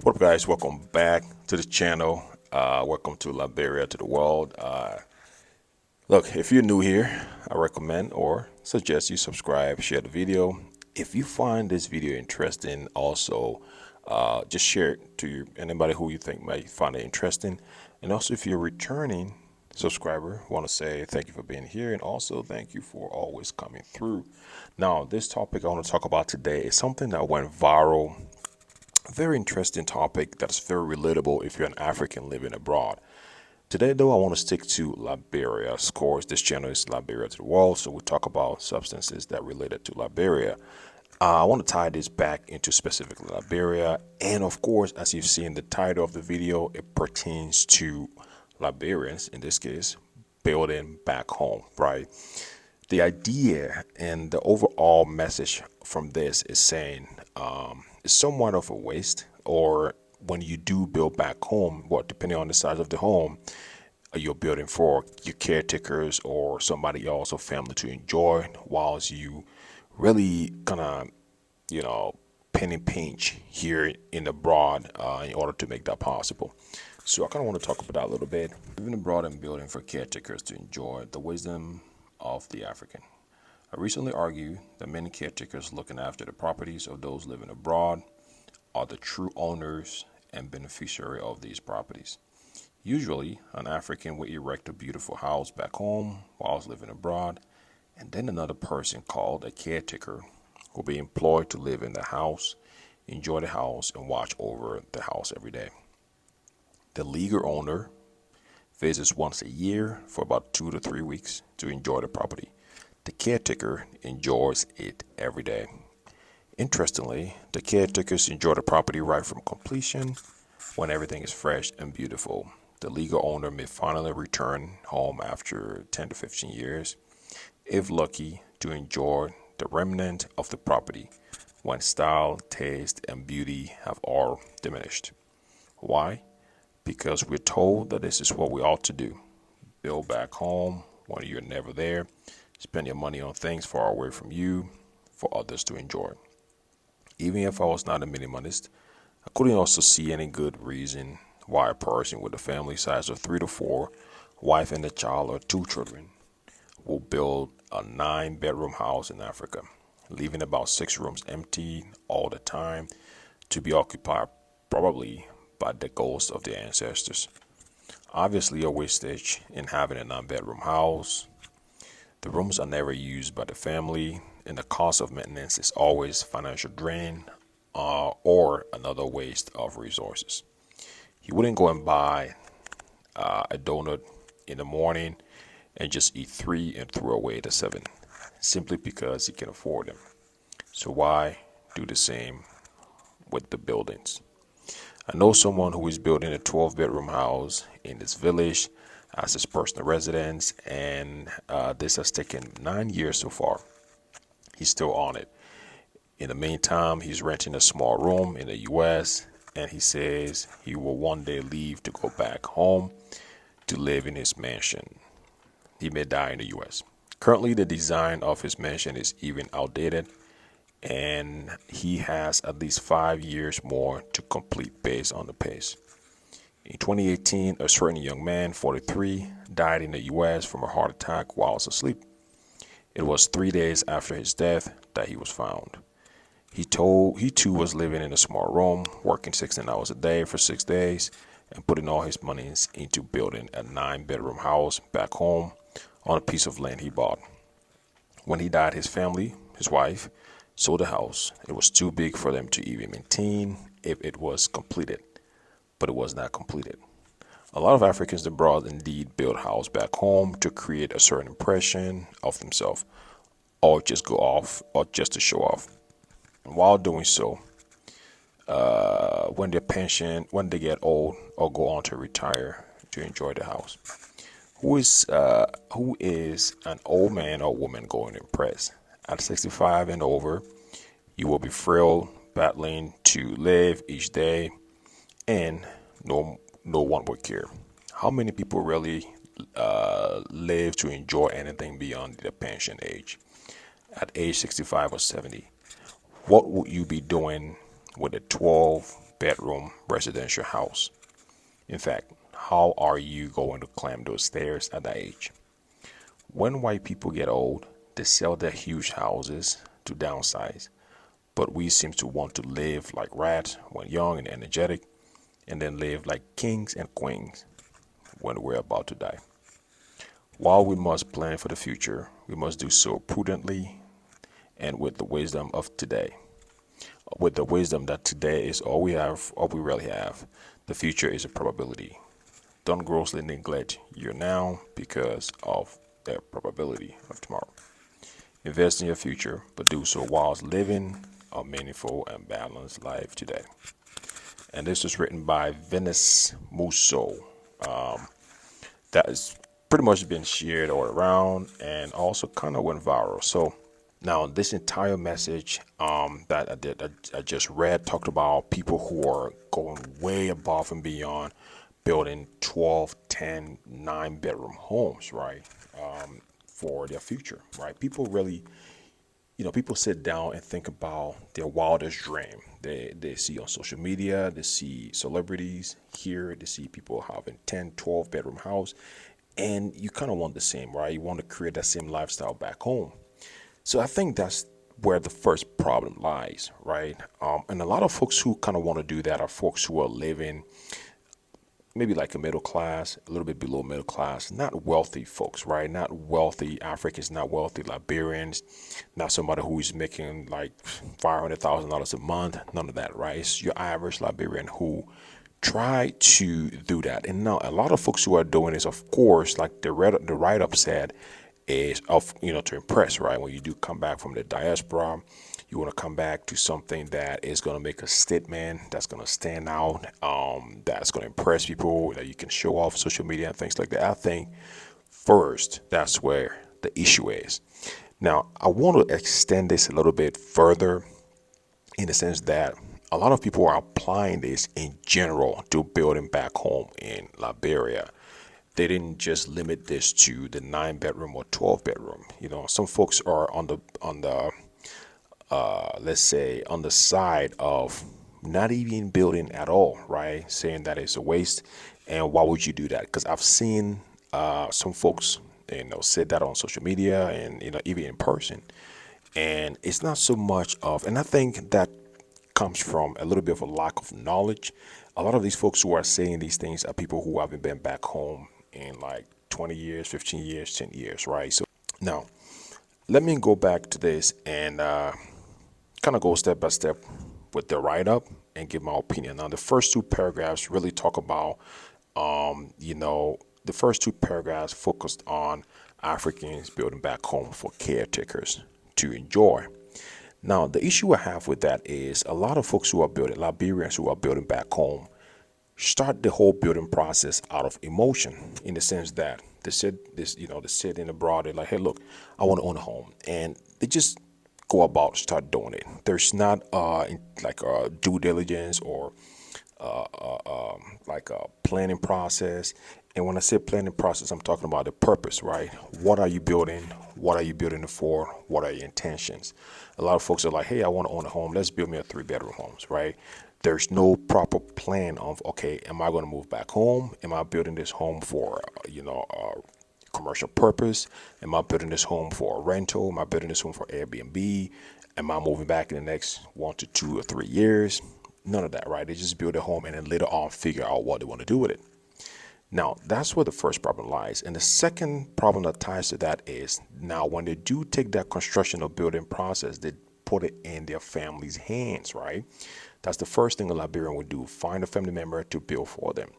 What up, guys? Welcome back to the channel. Welcome to Liberia to the world. Look, if you're new here, I recommend or suggest you subscribe, share the video. If you find this video interesting, also just share it to anybody who you think might find it interesting. And also, if you're a returning subscriber, I want to say thank you for being here, and also thank you for always coming through. Now, this topic I want to talk about today is something that went viral. Very interesting topic that's very relatable if you're an African living abroad. Today, though, I want to stick to Liberia. Of course, this channel is Liberia to the world, so we talk about substances that related to Liberia. I want to tie this back into specifically Liberia, and of course, as you've seen the title of the video, it pertains to Liberians, in this case, building back home, right? The idea and the overall message from this is saying it's somewhat of a waste, or when you do build back home, what depending on the size of the home you're building for your caretakers or somebody else or family to enjoy, whilst you really kind of penny pinch here in abroad in order to make that possible. So I kind of want to talk about that a little bit. Living abroad and building for caretakers to enjoy the wisdom of the African. I recently argued that many caretakers looking after the properties of those living abroad are the true owners and beneficiary of these properties. Usually, an African will erect a beautiful house back home whilst living abroad, and then another person called a caretaker will be employed to live in the house, enjoy the house, and watch over the house every day. The legal owner visits once a year for about 2 to 3 weeks to enjoy the property. The caretaker enjoys it every day. Interestingly, the caretakers enjoy the property right from completion when everything is fresh and beautiful. The legal owner may finally return home after 10 to 15 years, if lucky, to enjoy the remnant of the property when style, taste, and beauty have all diminished. Why? Because we're told that this is what we ought to do. Build back home when you're never there. Spend your money on things far away from you for others to enjoy. Even if I was not a minimalist, I couldn't also see any good reason why a person with a family size of 3 to 4, wife and a child or 2 children, will build a 9-bedroom house in Africa, leaving about 6 rooms empty all the time to be occupied probably by the ghosts of their ancestors. Obviously, a wastage in having a 9-bedroom house. The rooms are never used by the family, and the cost of maintenance is always financial drain or another waste of resources. You wouldn't go and buy a donut in the morning and just eat 3 and throw away the 7, simply because you can afford them. So why do the same with the buildings? I know someone who is building a 12-bedroom house in this village as his personal residence, and this has taken 9 years so far. He's still on it. In the meantime, he's renting a small room in the US, and he says he will one day leave to go back home to live in his mansion. He may die in the US. Currently, the design of his mansion is even outdated, and he has at least 5 years more to complete based on the pace. In 2018, a certain young man, 43, died in the US from a heart attack whilst asleep. It was 3 days after his death that he was found. He too was living in a small room, working 16 hours a day for 6 days, and putting all his money into building a 9-bedroom house back home on a piece of land he bought. When he died, his family, his wife, sold the house. It was too big for them to even maintain if it was completed, but it was not completed. A lot of Africans abroad indeed build house back home to create a certain impression of themselves, or just go off, or just to show off. And while doing so, when they get old or go on to retire to enjoy the house, who is an old man or woman going to impress? At 65 and over, you will be frail, battling to live each day, and no one would care. How many people really live to enjoy anything beyond the pension age? At age 65 or 70, what would you be doing with a 12 bedroom residential house. In fact, how are you going to climb those stairs at that age? When white people get old, they sell their huge houses to downsize, but we seem to want to live like rats when young and energetic, and then live like kings and queens when we're about to die. While we must plan for the future, we must do so prudently and with the wisdom of today. With the wisdom that today is all we have, all we really have. The future is a probability. Don't grossly neglect your now because of the probability of tomorrow. Invest in your future, but do so whilst living a meaningful and balanced life today. And this was written by Venice Musso. That has pretty much been shared all around and also kind of went viral. So now this entire message I just read talked about people who are going way above and beyond building 12, 10, 9 bedroom homes, right? For their future, right? People really, people sit down and think about their wildest dream. They see on social media, they see celebrities here, they see people having 10, 12 bedroom house, and you kind of want the same, right? You want to create that same lifestyle back home. So I think that's where the first problem lies, right? And a lot of folks who kind of want to do that are folks who are living maybe like a middle class, a little bit below middle class, not wealthy folks, right? Not wealthy Africans, not wealthy Liberians, not somebody who's making like $500,000 a month, none of that, right? It's your average Liberian who try to do that. And now a lot of folks who are doing this, of course, like the write-up said, is to impress, right? When you do come back from the diaspora, you want to come back to something that is going to make a statement, that's going to stand out, that's going to impress people, that you can show off social media and things like that. I think first, that's where the issue is. Now, I want to extend this a little bit further in the sense that a lot of people are applying this in general to building back home in Liberia. They didn't just limit this to the 9 bedroom or 12 bedroom. Some folks are on the let's say on the side of not even building at all, right? Saying that it's a waste. And why would you do that? Because I've seen some folks, say that on social media and, even in person. And it's not so much of, and I think that comes from a little bit of a lack of knowledge. A lot of these folks who are saying these things are people who haven't been back home in like 20 years, 15 years, 10 years, right? So now let me go back to this and kind of go step by step with the write-up and give my opinion. Now, the first two paragraphs really talk about, the first two paragraphs focused on Africans building back home for caretakers to enjoy. Now, the issue I have with that is a lot of folks who are building, Liberians who are building back home, start the whole building process out of emotion, in the sense that they sit in abroad, they're like, hey, look, I want to own a home. And they just go about start doing it. There's not like a due diligence or like a planning process. And when I say planning process, I'm talking about the purpose, right? What are you building? What are you building it for? What are your intentions? A lot of folks are like, hey, I want to own a home. Let's build me a 3 bedroom homes, right? There's no proper plan of, okay, am I going to move back home? Am I building this home for, commercial purpose? Am I building this home for a rental? Am I building this home for Airbnb? Am I moving back in the next 1 to 2 or 3 years? None of that, right? They just build a home and then later on figure out what they want to do with it. Now, that's where the first problem lies. And the second problem that ties to that is now when they do take that construction or building process, they put it in their family's hands, right? That's the first thing a Liberian would do, find a family member to build for them.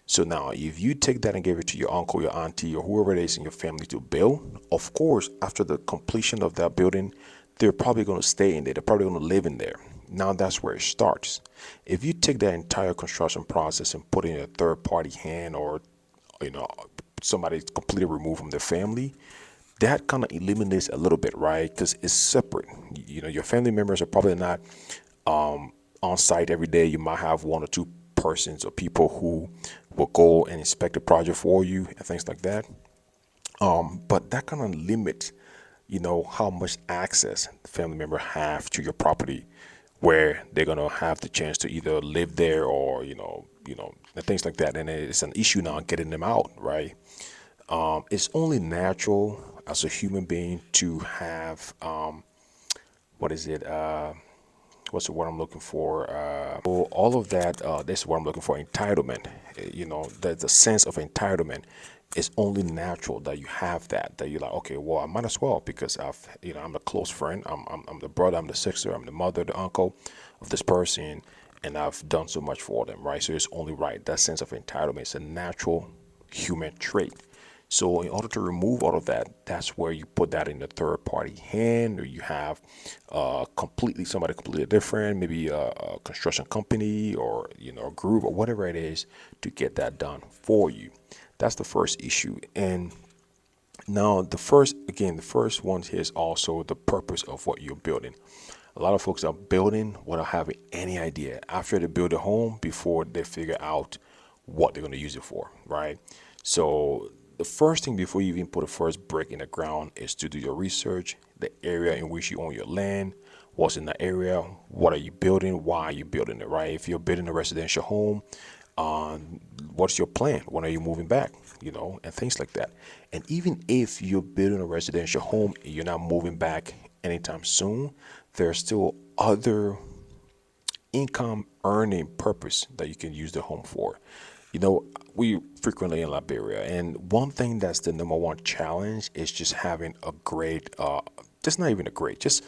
So now, if you take that and give it to your uncle, your auntie, or whoever it is in your family to build, of course, after the completion of that building, they're probably going to stay in there. They're probably going to live in there. Now that's where it starts. If you take that entire construction process and put it in a third party hand, or, somebody completely removed from the family, that kind of eliminates a little bit, right? Because it's separate. Your family members are probably not on site every day. You might have 1 or 2 persons or people who will go and inspect the project for you and things like that. But that kind of limits, how much access the family member have to your property where they're gonna have the chance to either live there or and things like that. And it's an issue now getting them out, right? It's only natural as a human being to have what is it? What's the word I'm looking for? So all of that. This is what I'm looking for. Entitlement. The sense of entitlement. It's only natural that you have that. That you're like, okay, well, I might as well because I'm a close friend. I'm the brother. I'm the sister. I'm the mother, the uncle of this person, and I've done so much for them, right? So it's only right. That sense of entitlement is a natural human trait. So in order to remove all of that, that's where you put that in the third party hand, or you have somebody completely different, maybe a construction company or a group or whatever it is to get that done for you. That's the first issue. And now the first one is also the purpose of what you're building. A lot of folks are building without having any idea after they build a home before they figure out what they're going to use it for, right? So the first thing before you even put the first brick in the ground is to do your research, the area in which you own your land, what's in the area, what are you building, why are you building it, right? If you're building a residential home, what's your plan? When are you moving back? And things like that. And even if you're building a residential home and you're not moving back anytime soon, there are still other income earning purpose that you can use the home for. We frequently in Liberia, and one thing that's the number one challenge is just having a great, just not even a great, just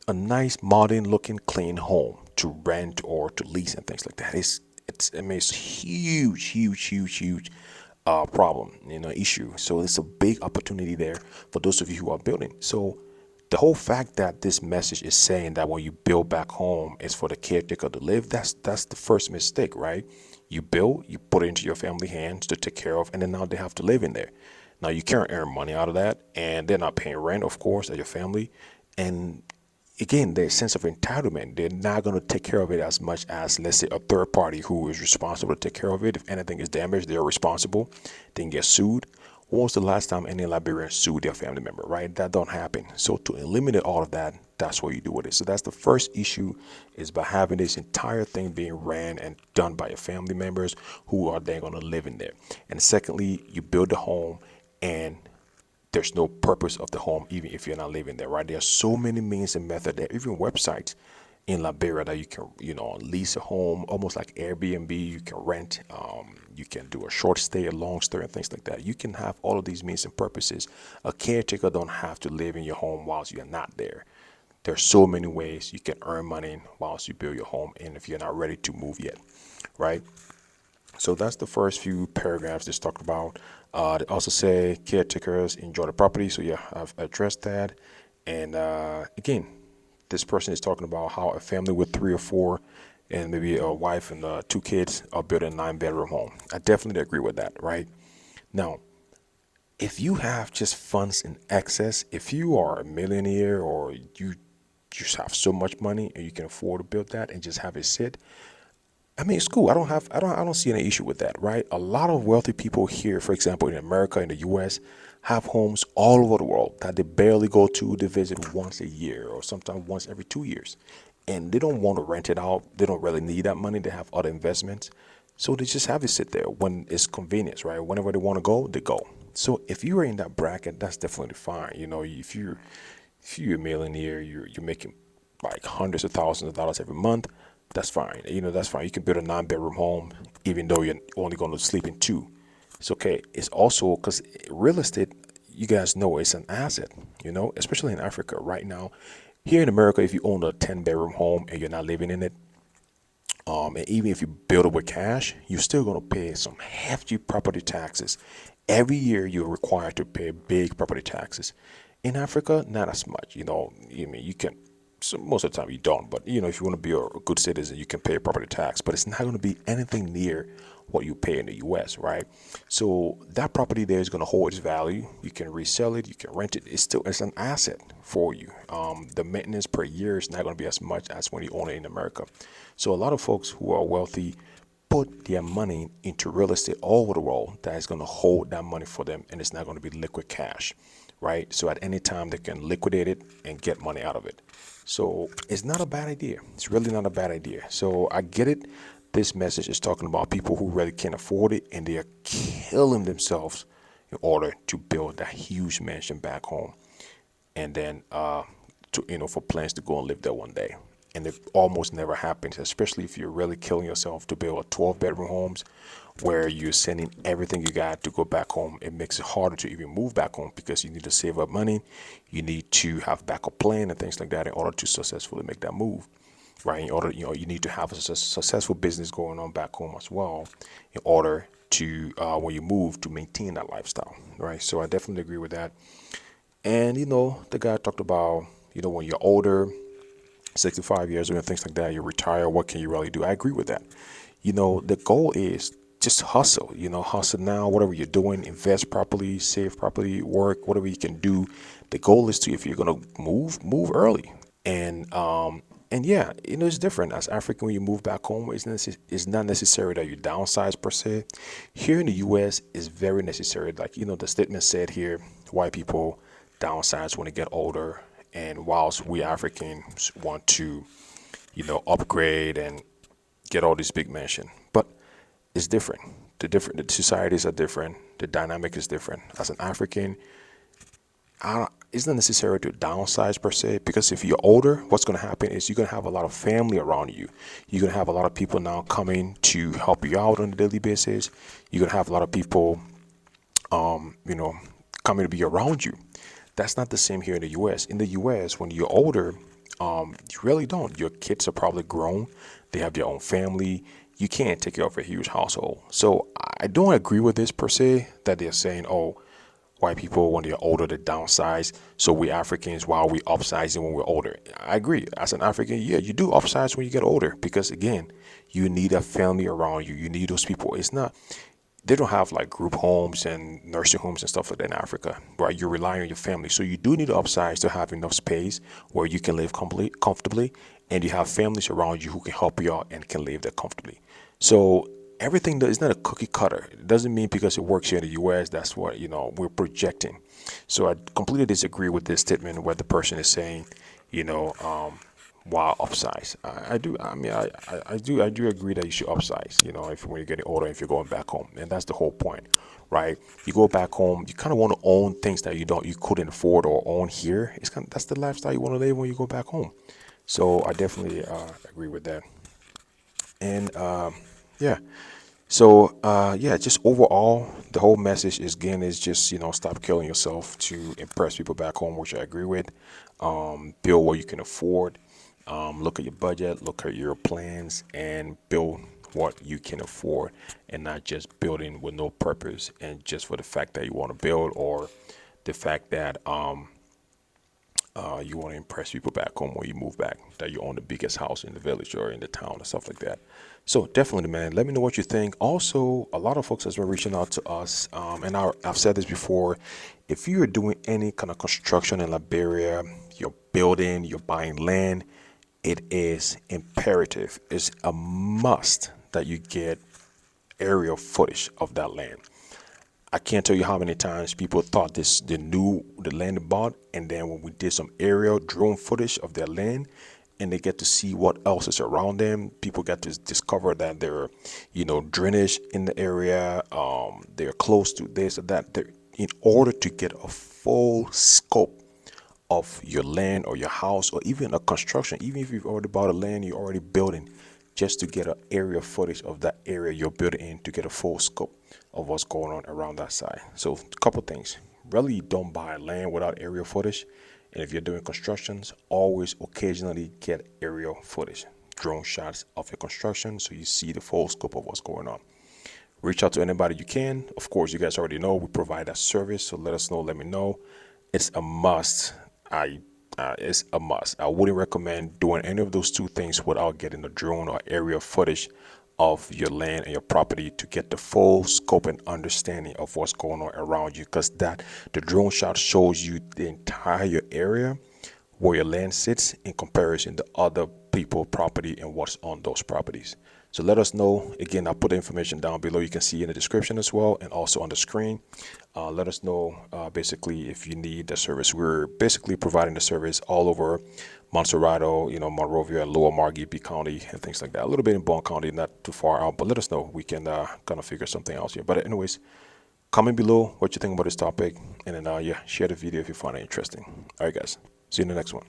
a nice, modern looking, clean home to rent or to lease and things like that. It's huge, huge, huge, huge problem, issue. So it's a big opportunity there for those of you who are building. So the whole fact that this message is saying that when you build back home, it's for the caretaker to live, that's the first mistake, right? You build, you put it into your family hands to take care of, and then now they have to live in there. Now you can't earn money out of that, and they're not paying rent, of course, at your family. And again, their sense of entitlement, they're not going to take care of it as much as, let's say, a third party who is responsible to take care of it. If anything is damaged, they're responsible. They can get sued. When was the last time any Liberian sued their family member, right? That don't happen. So to eliminate all of that, that's what you do with it. So that's the first issue, is by having this entire thing being ran and done by your family members who are then going to live in there. And secondly, you build a home and there's no purpose of the home, even if you're not living there, right? There are so many means and methods, there even websites in Liberia that you can, lease a home, almost like Airbnb. You can rent, you can do a short stay, a long stay, and things like that. You can have all of these means and purposes. A caretaker don't have to live in your home whilst you're not there. There's so many ways you can earn money whilst you build your home, and if you're not ready to move yet, right? So that's the first few paragraphs that's talked about. They also say caretakers enjoy the property. So yeah, I've addressed that. And again, this person is talking about how a family with 3 or 4 and maybe a wife and 2 kids are building a 9-bedroom home. I definitely agree with that, right? Now, if you have just funds in excess, if you are a millionaire or you just have so much money and you can afford to build that and just have it sit, I mean, it's cool. I don't see any issue with that, right? A lot of wealthy people here, for example, in America, in the US, have homes all over the world that they barely go to. They visit once a year or sometimes once every 2 years. And they don't want to rent it out. They don't really need that money. They have other investments. So they just have it sit there when it's convenient, right? Whenever they want to go, they go. So if you are in that bracket, that's definitely fine. If you're a millionaire, you're making like hundreds of thousands of dollars every month, that's fine. That's fine. You can build a 9-bedroom home even though you're only going to sleep in 2. It's okay. It's also because real estate, you guys know, it's an asset, especially in Africa right now. Here in America, if you own a 10-bedroom home and you're not living in it, and even if you build it with cash, you're still going to pay some hefty property taxes. Every year, you're required to pay big property taxes. In Africa, not as much. You can. So most of the time you don't, but if you want to be a good citizen, you can pay property tax, but it's not going to be anything near what you pay in the US, right? So that property there is going to hold its value. You can resell it, you can rent it. It's an asset for you. The maintenance per year is not going to be as much as when you own it in America. So a lot of folks who are wealthy put their money into real estate all over the world that is going to hold that money for them, and it's not going to be liquid cash, right? So at any time they can liquidate it and get money out of it. So it's not a bad idea. It's really not a bad idea. So I get it. This message is talking about people who really can't afford it and they are killing themselves in order to build that huge mansion back home, and then to for plans to go and live there one day. And it almost never happens, especially if you're really killing yourself to build a 12-bedroom homes where you're sending everything you got to go back home. It makes it harder to even move back home because you need to save up money, you need to have backup plan and things like that in order to successfully make that move, right? In order, you need to have a successful business going on back home as well in order to when you move, to maintain that lifestyle, right? So I definitely agree with that. And the guy talked about, when you're older, 65 years old and things like that, you retire, what can you really do? I agree with that. The goal is just hustle, hustle now, whatever you're doing, invest properly, save properly, work, whatever you can do. The goal is to, if you're going to move early. And yeah, it's different as African. When you move back home, it's not necessary that you downsize per se. Here in the US, it's very necessary. Like, the statement said here, white people downsize when they get older. And whilst we Africans want to, upgrade and get all these big mansion, but it's different. The societies are different. The dynamic is different. As an African, it's not necessary to downsize per se, because if you're older, what's going to happen is you're going to have a lot of family around you. You're going to have a lot of people now coming to help you out on a daily basis. You're going to have a lot of people, coming to be around you. That's not the same here in the U.S. In the U.S., when you're older, you really don't. Your kids are probably grown. They have their own family. You can't take care of a huge household. So I don't agree with this per se, that they're saying, oh, white people, when they're older, they downsize. So we Africans, while we upsizing when we're older. I agree. As an African, yeah, you do upsize when you get older, because again, you need a family around you. You need those people. They don't have like group homes and nursing homes and stuff like that in Africa, right? You're relying on your family. So you do need to upsize to have enough space where you can live comfortably, and you have families around you who can help you out and can live there comfortably. So everything that is not a cookie cutter. It doesn't mean because it works here in the US, that's what, we're projecting. So I completely disagree with this statement where the person is saying, wow, upsize. I do. I mean, I do agree that you should upsize. If when you're getting older, if you're going back home, and that's the whole point, right? You go back home, you kind of want to own things that you couldn't afford or own here. That's the lifestyle you want to live when you go back home. So I definitely agree with that. And yeah. So yeah, just overall, the whole message is just stop killing yourself to impress people back home, which I agree with. Build what you can afford. Look at your budget, look at your plans, and build what you can afford, and not just building with no purpose and just for the fact that you want to build, or the fact that you want to impress people back home when you move back, that you own the biggest house in the village or in the town or stuff like that. So definitely, man, let me know what you think. Also, a lot of folks has been reaching out to us, and I've said this before. If you're doing any kind of construction in Liberia, you're building, you're buying land, it is imperative, it's a must that you get aerial footage of that land. I can't tell you how many times people thought they knew the land they bought, and then when we did some aerial drone footage of their land, and they get to see what else is around them, people get to discover that there are, drainage in the area, they're close to this or that. In order to get a full scope of your land or your house, or even a construction, even if you've already bought a land, you're already building, just to get an area footage of that area you're building in, to get a full scope of what's going on around that side. So a couple things: really don't buy land without aerial footage. And if you're doing constructions, always occasionally get aerial footage, drone shots of your construction, so you see the full scope of what's going on. Reach out to anybody you can. Of course, you guys already know we provide that service, so let us know, let me know. It's a must. It's a must. I wouldn't recommend doing any of those two things without getting a drone or aerial footage of your land and your property, to get the full scope and understanding of what's going on around you, because the drone shot shows you the entire area where your land sits in comparison to other people property and what's on those properties. So let us know. Again, I'll put the information down below. You can see in the description as well, and also on the screen. Let us know basically if you need the service. We're basically providing the service all over Montserrado, Monrovia, Lower Margate County, and things like that. A little bit in Bond County, not too far out, but let us know. We can kind of figure something else here. But anyways, comment below what you think about this topic, and then yeah, share the video if you find it interesting. All right, guys. See you in the next one.